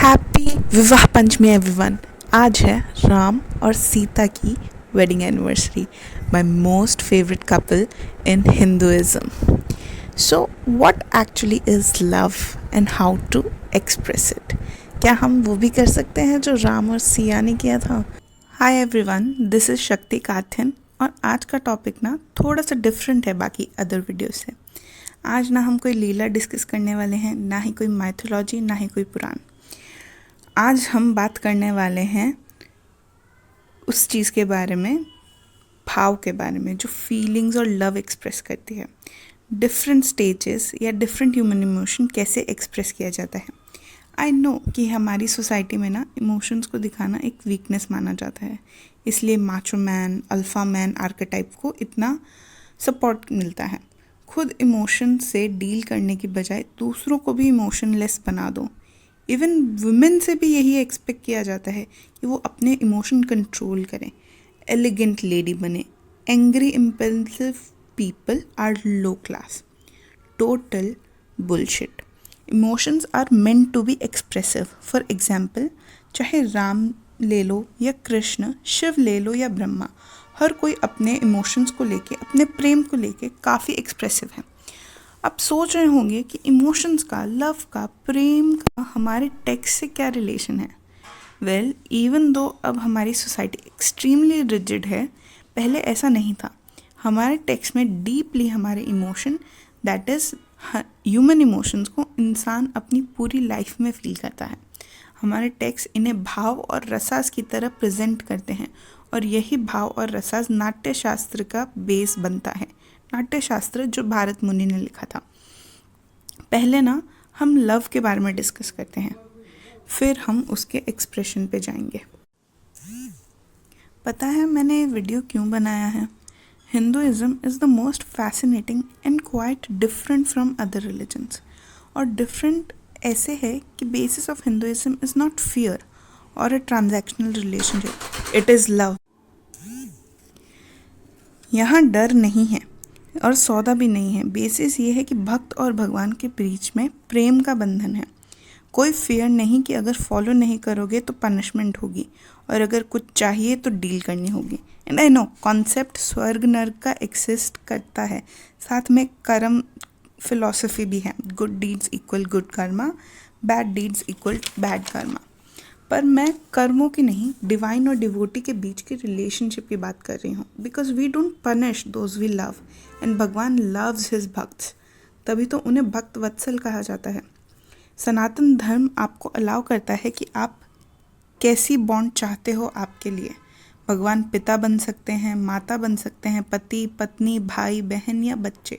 Happy विवाह पंचमी everyone. आज है राम और सीता की wedding anniversary, my most favourite couple in Hinduism. So what actually is love and how to express it? क्या हम वो भी कर सकते हैं जो राम और सिया ने किया था? हाय एवरीवन, दिस इज़ शक्ति काथन और आज का टॉपिक ना थोड़ा सा डिफरेंट है बाकी अदर वीडियो से। आज ना हम कोई लीला डिस्कस करने वाले हैं, ना ही कोई माइथोलॉजी, ना ही कोई पुराण। आज हम बात करने वाले हैं उस चीज़ के बारे में, भाव के बारे में जो फीलिंग्स और लव एक्सप्रेस करती है। डिफरेंट स्टेजेस या डिफरेंट ह्यूमन इमोशन कैसे एक्सप्रेस किया जाता है। आई नो कि हमारी सोसाइटी में ना इमोशंस को दिखाना एक वीकनेस माना जाता है, इसलिए macho man, alpha man archetype को इतना सपोर्ट मिलता है। खुद इमोशन से डील करने की बजाय दूसरों को भी इमोशनलेस बना दो। इवन वुमेन से भी यही एक्सपेक्ट किया जाता है कि वो अपने इमोशन कंट्रोल करें, एलिगेंट लेडी बने। Angry impulsive people are low class. Total bullshit. Emotions are meant to be expressive. For example, चाहे राम ले लो या कृष्ण, शिव ले लो या ब्रह्मा, हर कोई अपने इमोशंस को लेके, अपने प्रेम को लेके काफ़ी एक्सप्रेसिव है। आप सोच रहे होंगे कि इमोशंस का, लव का, प्रेम का हमारे टेक्स्ट से क्या रिलेशन है। वेल, इवन दो अब हमारी सोसाइटी एक्सट्रीमली रिजिड है, पहले ऐसा नहीं था। हमारे टेक्स्ट में डीपली हमारे emotion, that is human emotions को इंसान अपनी पूरी लाइफ में फील करता है। हमारे टेक्स्ट इन्हें भाव और रसास की तरह प्रेजेंट करते हैं और यही भाव और रसास नाट्य शास्त्र का बेस बनता है। नाट्य शास्त्र जो भारत मुनि ने लिखा था। पहले ना हम लव के बारे में डिस्कस करते हैं, फिर हम उसके एक्सप्रेशन पे जाएंगे। पता है मैंने ये वीडियो क्यों बनाया है? Hinduism is the most fascinating and quite different from other religions. और डिफरेंट ऐसे है कि basis of Hinduism is not fear और a transactional relationship, it is love. यहाँ डर नहीं है और सौदा भी नहीं है। बेसिस ये है कि भक्त और भगवान के बीच में प्रेम का बंधन है। कोई फियर नहीं कि अगर फॉलो नहीं करोगे तो पनिशमेंट होगी और अगर कुछ चाहिए तो डील करनी होगी। एंड आई नो कॉन्सेप्ट स्वर्ग नर्क का एक्सिस्ट करता है, साथ में कर्म फिलॉसफी भी है। Good deeds equal good Karma, bad deeds equal bad Karma. पर मैं कर्मों की नहीं, डिवाइन और डिवोटी के बीच की रिलेशनशिप की बात कर रही हूँ। Because we don't punish those we love and Bhagwan loves his bhakts, तभी तो उन्हें भक्त वत्सल कहा जाता है। सनातन धर्म आपको अलाउ करता है कि आप कैसी बॉन्ड चाहते हो आपके लिए। भगवान पिता बन सकते हैं, माता बन सकते हैं, पति पत्नी, भाई बहन या बच्चे।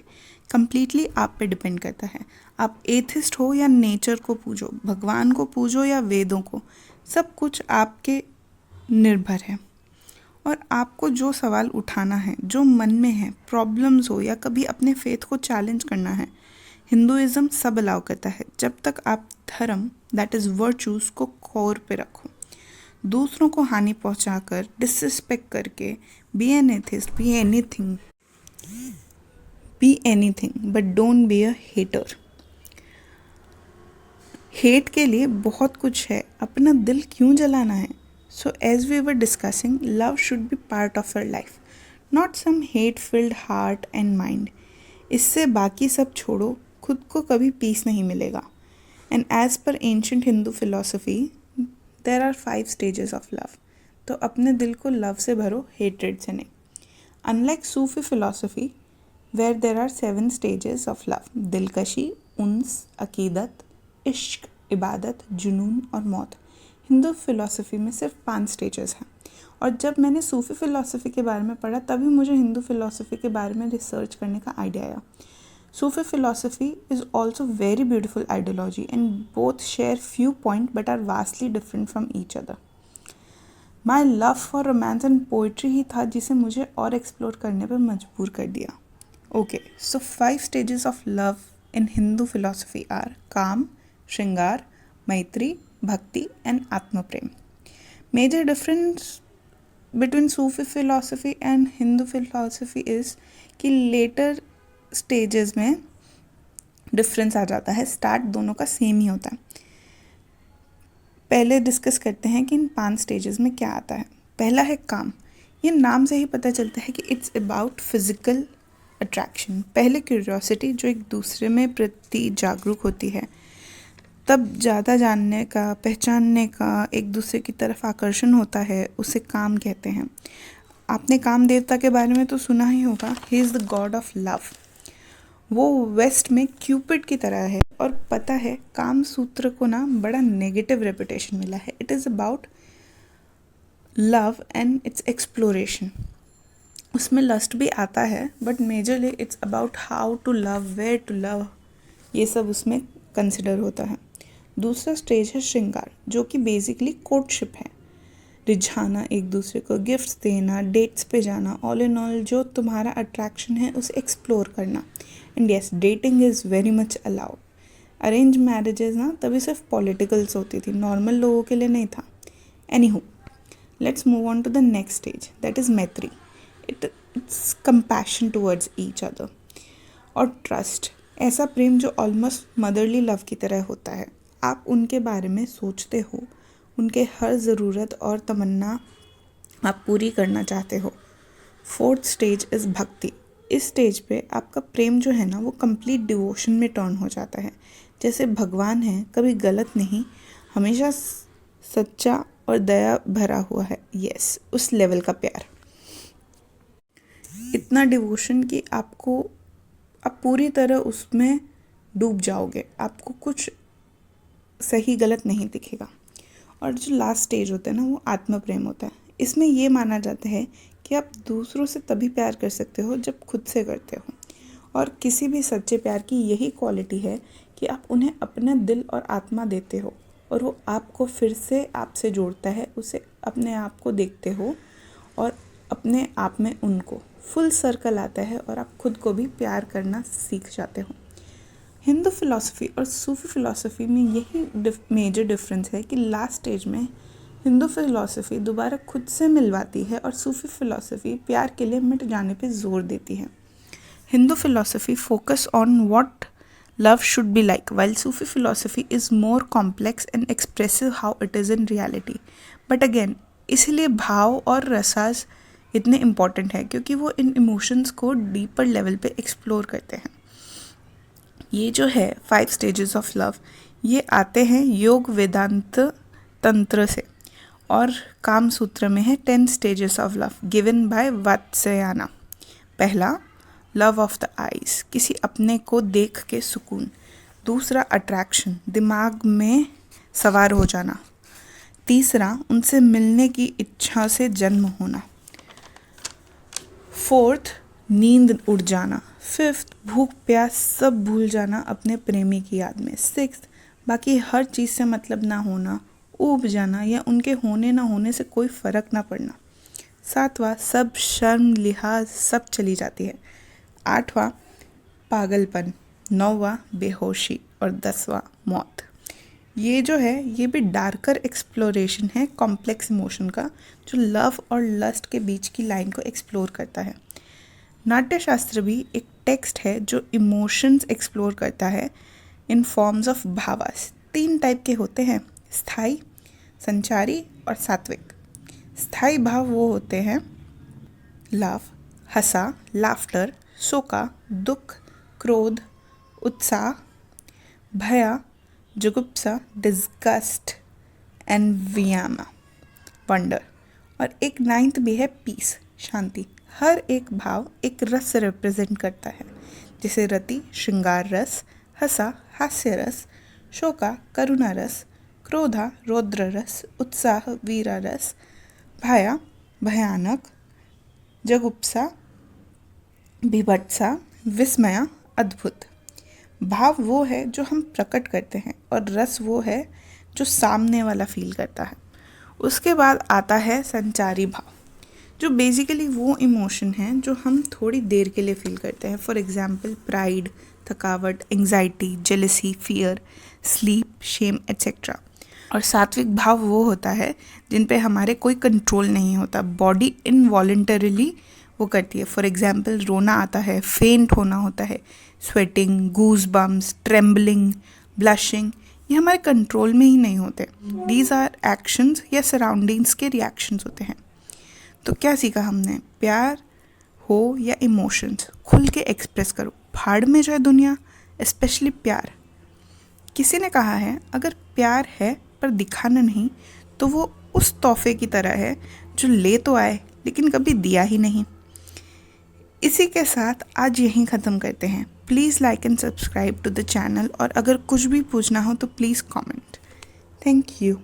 कंप्लीटली आप पे डिपेंड करता है। आप एथिस्ट हो या नेचर को पूजो, भगवान को पूजो या वेदों को, सब कुछ आपके निर्भर है। और आपको जो सवाल उठाना है, जो मन में है, प्रॉब्लम्स हो या कभी अपने फेथ को चैलेंज करना है, हिंदुइज्म सब अलाउ करता है, जब तक आप धर्म, दैट इज़ वर्चूज़ को कोर पे रखो। दूसरों को हानि पहुंचाकर, डिसरिस्पेक्ट करके, be an atheist, be anything but don't be a hater. Hate के लिए बहुत कुछ है, अपना दिल क्यों जलाना है? So as we were discussing, love should be part of our life, not some hate filled heart and mind. इससे बाकी सब छोड़ो, खुद को कभी पीस नहीं मिलेगा। And as per ancient Hindu philosophy, there are 5 stages of love. तो अपने दिल को लव से भरो, हेट्रेड से नहीं। Unlike Sufi philosophy where there are 7 stages of love, दिलकशी, उन्स, अकीदत, इश्क, इबादत, जुनून और मौत, हिंदू फिलॉसफी में सिर्फ 5 स्टेजेस हैं। और जब मैंने सूफी फ़िलासफ़ी के बारे में पढ़ा तभी मुझे हिंदू फिलॉसफी के बारे में रिसर्च करने का आइडिया आया। Sufi philosophy is also very beautiful ideology and both share few point but are vastly different from each other. My love for romance and poetry ही था जिसे मुझे और एक्सप्लोर करने पर मजबूर कर दिया। Okay, so 5 stages of love in Hindu philosophy are kaam, shringar, maitri, bhakti and atma prem. Major difference between Sufi philosophy and Hindu philosophy is कि लेटर स्टेजेस में डिफरेंस आ जाता है, स्टार्ट दोनों का सेम ही होता है। पहले डिस्कस करते हैं कि इन 5 स्टेजेस में क्या आता है। पहला है काम। ये नाम से ही पता चलता है कि इट्स अबाउट फिजिकल अट्रैक्शन। पहले क्यूरियोसिटी जो एक दूसरे में प्रति जागरूक होती है, तब ज़्यादा जानने का, पहचानने का, एक दूसरे की तरफ आकर्षण होता है, उसे काम कहते हैं। आपने काम देवता के बारे में तो सुना ही होगा, he is the God of love. वो वेस्ट में क्यूपिड की तरह है। और पता है काम सूत्र को ना बड़ा नेगेटिव रेपुटेशन मिला है। It is about love and its exploration. उसमें लस्ट भी आता है, but majorly it's about how to love, where to love, ये सब उसमें कंसिडर होता है। दूसरा स्टेज है श्रृंगार, जो कि बेसिकली कोर्टशिप है। रिझाना, एक दूसरे को गिफ्ट्स देना, डेट्स पे जाना, ऑल इन ऑल जो तुम्हारा अट्रैक्शन है उसे एक्सप्लोर करना। And yes, dating is very much allowed. Arrange marriages ना तभी सिर्फ पॉलिटिकल्स होती थी, नॉर्मल लोगों के लिए नहीं था। Anyhow, let's move on to the next stage, that is maitri. It's compassion towards each other और ट्रस्ट। ऐसा प्रेम जो ऑलमोस्ट मदरली लव की तरह होता है। आप उनके बारे में सोचते हो, उनके हर ज़रूरत और तमन्ना आप पूरी करना चाहते हो। फोर्थ स्टेज इज़ भक्ति। इस स्टेज पे आपका प्रेम जो है ना वो कंप्लीट डिवोशन में टर्न हो जाता है। जैसे भगवान है, कभी गलत नहीं, हमेशा सच्चा और दया भरा हुआ है। यस, उस लेवल का प्यार, इतना डिवोशन कि आप पूरी तरह उसमें डूब जाओगे, आपको कुछ सही गलत नहीं दिखेगा। और जो लास्ट स्टेज होता है ना वो आत्म प्रेम होता है। इसमें ये माना जाता है कि आप दूसरों से तभी प्यार कर सकते हो जब खुद से करते हो। और किसी भी सच्चे प्यार की यही क्वालिटी है कि आप उन्हें अपना दिल और आत्मा देते हो और वो आपको फिर से आपसे जोड़ता है, उसे अपने आप को देखते हो और अपने आप में उनको फुल सर्कल आता है और आप खुद को भी प्यार करना सीख जाते हो। हिंदू फिलॉसफी और सूफी फिलॉसफी में यही मेजर डिफरेंस है कि लास्ट स्टेज में हिंदू फिलॉसफी दोबारा खुद से मिलवाती है और सूफी फिलॉसफी प्यार के लिए मिट जाने पे जोर देती है। Hindu philosophy focus on what love should be like, while Sufi philosophy is more complex and expressive how it is in reality. But again इसलिए भाव और रसास इतने इम्पॉर्टेंट है क्योंकि वो इन इमोशंस को डीपर लेवल पे एक्सप्लोर करते हैं। ये जो है 5 स्टेजेस ऑफ लव, ये आते हैं योग वेदांत तंत्र से और काम सूत्र में है 10 stages of love given by Vatsyayana. पहला, लव ऑफ द आइज़, किसी अपने को देख के सुकून। दूसरा, अट्रैक्शन, दिमाग में सवार हो जाना। तीसरा, उनसे मिलने की इच्छा से जन्म होना। फोर्थ, नींद उड़ जाना। फिफ्थ, भूख प्यास सब भूल जाना अपने प्रेमी की याद में। सिक्स्थ, बाकी हर चीज़ से मतलब ना होना, ऊब जाना या उनके होने ना होने से कोई फ़र्क ना पड़ना। सातवां, सब शर्म लिहाज सब चली जाती है। आठवां, पागलपन। नौवां, बेहोशी। और 10वां, मौत। ये जो है ये भी डार्कर एक्सप्लोरेशन है कॉम्प्लेक्स इमोशन का, जो लव और लस्ट के बीच की लाइन को एक्सप्लोर करता है। नाट्यशास्त्र भी एक टेक्स्ट है जो इमोशंस एक्सप्लोर करता है इन फॉर्म्स ऑफ भावास। 3 टाइप के होते हैं, स्थायी, संचारी और सात्विक। स्थायी भाव वो होते हैं लव, हंसा, लाफ्टर, शोका, दुख, क्रोध, उत्साह, भया, जुगुप्सा, डिस्गस्ट एंड वियामा, वंडर। और एक 9th भी है पीस, शांति। हर एक भाव एक रस से रिप्रेजेंट करता है, जैसे रति श्रृंगार रस, हंसा हास्य रस, शोका करुणा रस, क्रोधा रौद्र रस, उत्साह वीरा रस, भया भयानक, जगुप्सा बीभत्सा, विस्मया अद्भुत। भाव वो है जो हम प्रकट करते हैं और रस वो है जो सामने वाला फील करता है। उसके बाद आता है संचारी भाव, जो बेसिकली वो इमोशन है जो हम थोड़ी देर के लिए फील करते हैं। फॉर एग्जांपल प्राइड, थकावट, anxiety, jealousy, fear, sleep, shame etcetera. और सात्विक भाव वो होता है जिन पे हमारे कोई कंट्रोल नहीं होता, बॉडी इनवॉलेंटरीली वो करती है। फॉर एग्जांपल रोना आता है, फेंट होना होता है, sweating, goose bumps, trembling, blushing, ये हमारे कंट्रोल में ही नहीं होते। दीज आर एक्शंस या सराउंडिंग्स के रिएक्शंस होते हैं। तो क्या सीखा हमने? प्यार हो या इमोशंस, खुल के एक्सप्रेस करो, भाड़ में जाए दुनिया, स्पेशली प्यार। किसी ने कहा है अगर प्यार है पर दिखाना नहीं तो वो उस तोहफे की तरह है जो ले तो आए लेकिन कभी दिया ही नहीं। इसी के साथ आज यहीं ख़त्म करते हैं। Please like and subscribe to the channel, और अगर कुछ भी पूछना हो तो प्लीज़ कमेंट। Thank you.